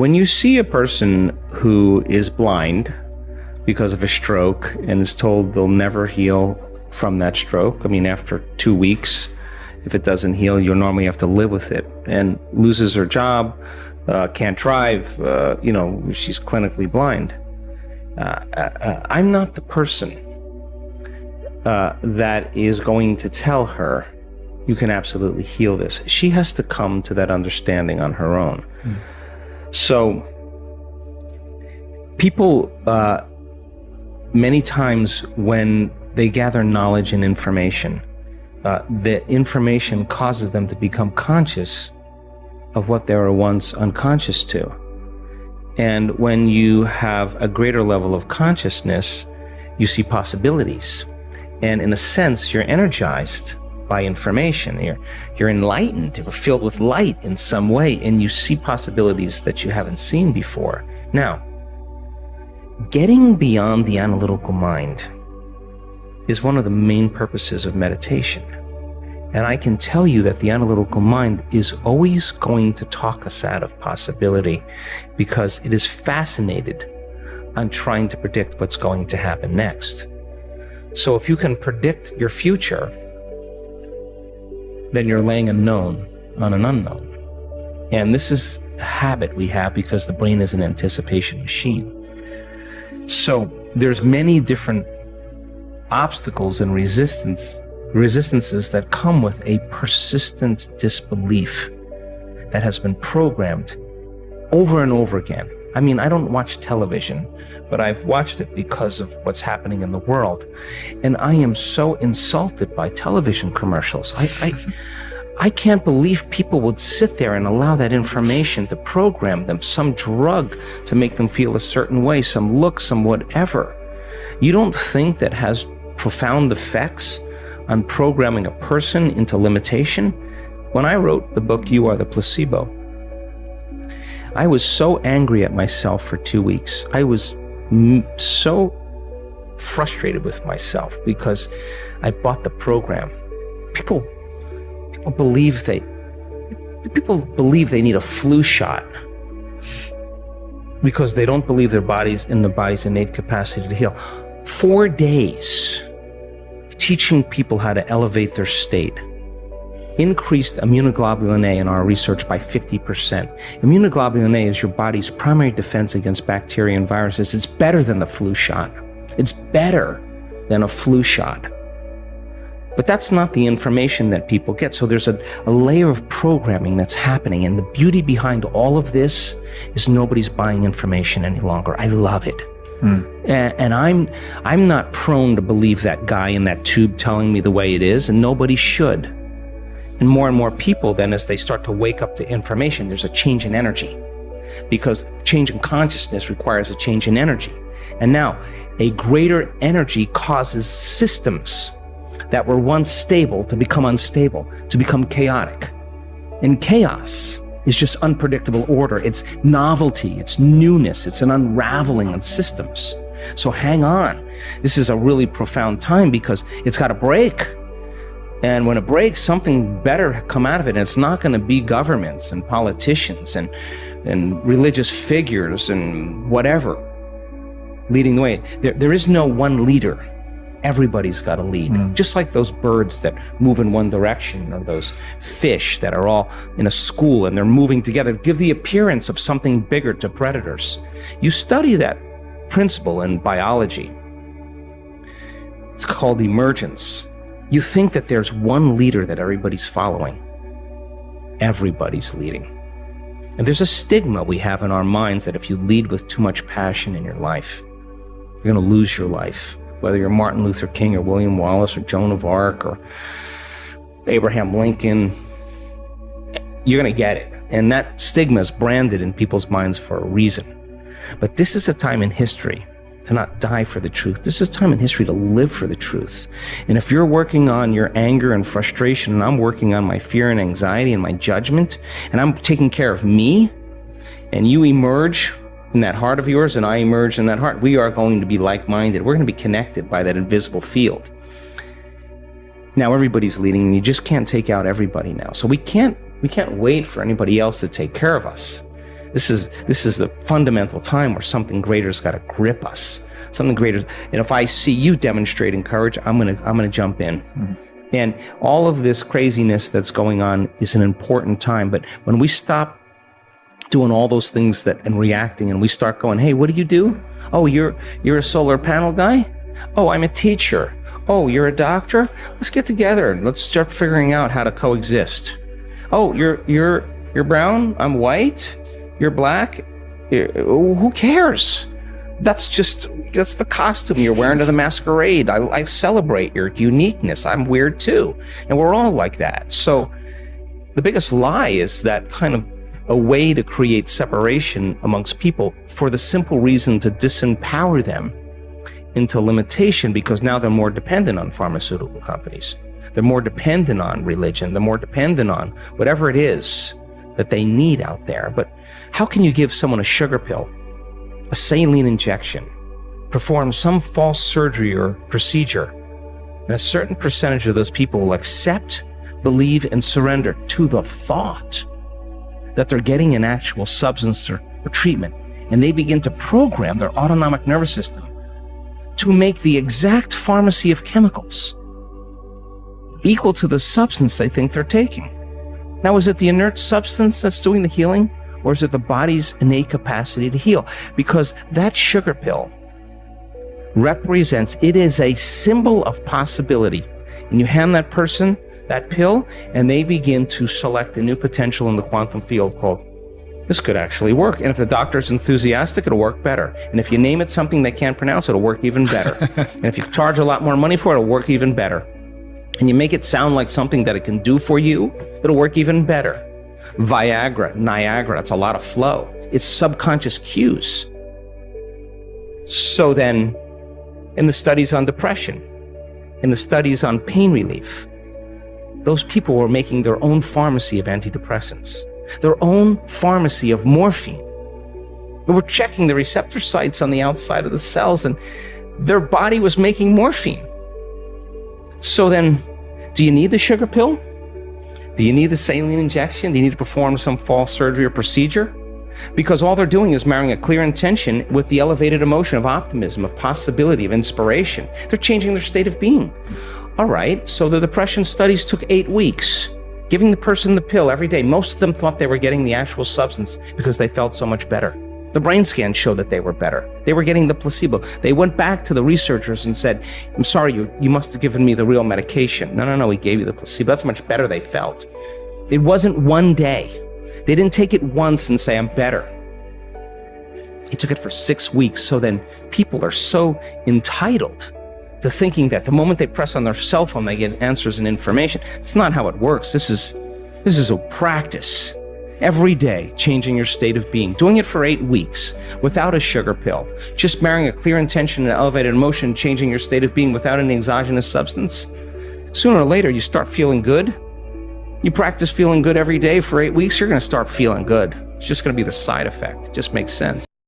When you see a person who is blind because of a stroke and is told they'll never heal from that stroke, I mean, after 2 weeks, if it doesn't heal, you'll normally have to live with it, and loses her job, can't drive, she's clinically blind. I'm not the person that is going to tell her, you can absolutely heal this. She has to come to that understanding on her own. So people, many times when they gather knowledge and information, the information causes them to become conscious of what they were once unconscious to. And when you have a greater level of consciousness, you see possibilities. And in a sense, you're energized by information. You're enlightened, you're filled with light in some way, and you see possibilities that you haven't seen before. Now, getting beyond the analytical mind is one of the main purposes of meditation. And I can tell you that the analytical mind is always going to talk us out of possibility because it is fascinated on trying to predict what's going to happen next. So if you can predict your future, then you're laying a known on an unknown. And this is a habit we have because the brain is an anticipation machine. So there's many different obstacles and resistances that come with a persistent disbelief that has been programmed over and over again. I mean, I don't watch television, but I've watched it because of what's happening in the world. And I am so insulted by television commercials. I can't believe people would sit there and allow that information to program them, some drug to make them feel a certain way, some look, some whatever. You don't think that has profound effects on programming a person into limitation? When I wrote the book, You Are the Placebo, I was so angry at myself for 2 weeks. I was so frustrated with myself because I bought the program. People believe they need a flu shot because they don't believe the body's innate capacity to heal. 4 days teaching people how to elevate their state increased immunoglobulin A in our research by 50%. Immunoglobulin A is your body's primary defense against bacteria and viruses. It's better than the flu shot. It's better than a flu shot. But that's not the information that people get. So there's a layer of programming that's happening. And the beauty behind all of this is nobody's buying information any longer. I love it. And I'm not prone to believe that guy in that tube telling me the way it is, and nobody should. And more people then, as they start to wake up to information, there's a change in energy, because change in consciousness requires a change in energy. And now a greater energy causes systems that were once stable to become unstable, to become chaotic. And chaos is just unpredictable order. It's novelty, it's newness, it's an unraveling of systems. So hang on. This is a really profound time because it's got to break. And when it breaks, something better come out of it. And it's not going to be governments and politicians and religious figures and whatever leading the way. There is no one leader. Everybody's got to lead. Just like those birds that move in one direction, or those fish that are all in a school and they're moving together, give the appearance of something bigger to predators. You study that principle in biology. It's called emergence. You think that there's one leader that everybody's following. Everybody's leading. And there's a stigma we have in our minds that if you lead with too much passion in your life, you're going to lose your life. Whether you're Martin Luther King or William Wallace or Joan of Arc or Abraham Lincoln, you're going to get it. And that stigma is branded in people's minds for a reason. But this is a time in history to not die for the truth. This is a time in history to live for the truth. And if you're working on your anger and frustration, and I'm working on my fear and anxiety and my judgment, and I'm taking care of me, and you emerge in that heart of yours, and I emerge in that heart, we are going to be like-minded. We're going to be connected by that invisible field. Now everybody's leading, and you just can't take out everybody now. So we can't wait for anybody else to take care of us. This is the fundamental time where something greater's got to grip us. Something greater. And if I see you demonstrating courage, I'm gonna jump in. Mm-hmm. And all of this craziness that's going on is an important time. But when we stop doing all those things and reacting, and we start going, hey, what do you do? Oh, you're a solar panel guy? Oh, I'm a teacher. Oh, you're a doctor? Let's get together and let's start figuring out how to coexist. Oh, you're brown, I'm white, you're black. Who cares? That's the costume you're wearing to the masquerade. I celebrate your uniqueness. I'm weird too. And we're all like that. So the biggest lie is that kind of a way to create separation amongst people for the simple reason to disempower them into limitation, because now they're more dependent on pharmaceutical companies. They're more dependent on religion. They're more dependent on whatever it is that they need out there. But how can you give someone a sugar pill, a saline injection, perform some false surgery or procedure, and a certain percentage of those people will accept, believe, and surrender to the thought that they're getting an actual substance or treatment, and they begin to program their autonomic nervous system to make the exact pharmacy of chemicals equal to the substance they think they're taking. Now, is it the inert substance that's doing the healing, or is it the body's innate capacity to heal? Because that sugar pill represents, it is a symbol of possibility. And you hand that person that pill, and they begin to select a new potential in the quantum field called, this could actually work. And if the doctor's enthusiastic, it'll work better. And if you name it something they can't pronounce, it'll work even better. And if you charge a lot more money for it, it'll work even better. And you make it sound like something that it can do for you, it'll work even better. Viagra, Niagara, that's a lot of flow. It's subconscious cues. So then, in the studies on depression, in the studies on pain relief, those people were making their own pharmacy of antidepressants, their own pharmacy of morphine. They were checking the receptor sites on the outside of the cells, and their body was making morphine. So then, do you need the sugar pill? Do you need the saline injection? Do you need to perform some false surgery or procedure? Because all they're doing is marrying a clear intention with the elevated emotion of optimism, of possibility, of inspiration. They're changing their state of being. All right, so the depression studies took 8 weeks, giving the person the pill every day. Most of them thought they were getting the actual substance because they felt so much better. The brain scans showed that they were better. They were getting the placebo. They went back to the researchers and said, I'm sorry, you must have given me the real medication. No, we gave you the placebo. That's how much better they felt. It wasn't one day. They didn't take it once and say, I'm better. It took it for 6 weeks. So then people are so entitled to thinking that the moment they press on their cell phone, they get answers and information. It's not how it works. This is a practice. Every day, changing your state of being, doing it for 8 weeks without a sugar pill, just marrying a clear intention and elevated emotion, changing your state of being without any exogenous substance. Sooner or later, you start feeling good. You practice feeling good every day for 8 weeks, you're going to start feeling good. It's just going to be the side effect. It just makes sense.